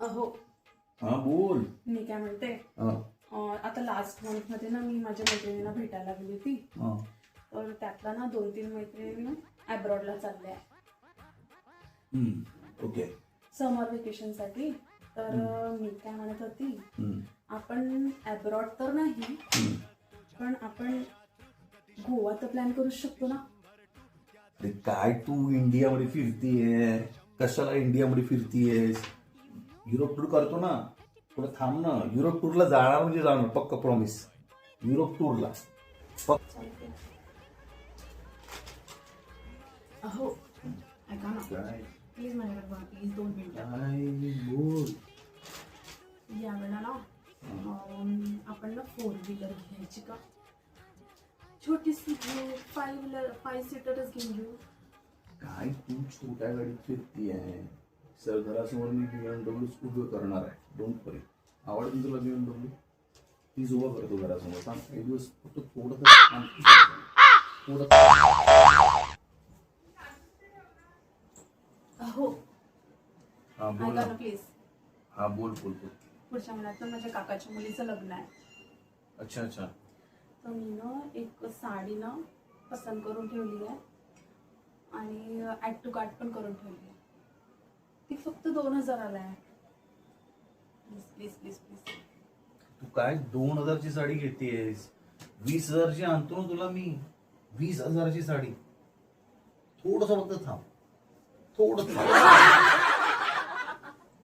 अहो हा बोल. मी काय म्हणते आता लास्ट मंथ मध्ये ना मी माझ्या मैत्रिणीला भेटायला गेली होती. तर त्यातला ना 2-3 मैत्रिणी अब्रॉडला चालल्या ओके समर वेकेशन साठी. तर मी काय म्हणत होती आपण अब्रॉड तर नाही पण आपण गोवा तर प्लॅन करू शकतो ना. अरे काय तू इंडियामध्ये फिरतीये, कशाला इंडियामध्ये फिरतीयेस? युरोप टूर करतो ना, थोडं थांब ना. युरोप टूरला जाणार म्हणजे जाणार पक्क, प्रॉमिस. युरोप टूरला अहो ऐका ना काय प्लीज माझ्याकडे बघा प्लीज 2 मिनिटं. काय बोल. यावेळेला ना आपण ना 4 व्हीलर घ्यायची का? छोटीशी घेऊ, 5 सीटरच घेऊन घेऊ. काय तू छोट्या गाडीत फिरतीये? सर घरासमोर मी BMW स्कूटर करणार आहे. डोंट वरी. आवडतं तुला BMW? ती उभा करतो घरासमोर. सांग एक दिवस फक्त थोडं अहो हा बोल ऐका ना. ना प्लीज. हा बोल बोल बोल. पुढच्या महिन्यात ना माझ्या काकाच्या मुलीचं लग्न आहे. अच्छा अच्छा. तर मी ना एक साडी ना पसंत करून ठेवली आहे आणि ॲड टू कार्ट पण करून ठेवली आहे. ती फक्त 2000 आहे. Please please please please. तू काय 2000ची साडी घेतेस? 20,000ची आणतो ना तुला मी. 20,000ची साडी. थोडस फक्त थांब, थोडं थांब.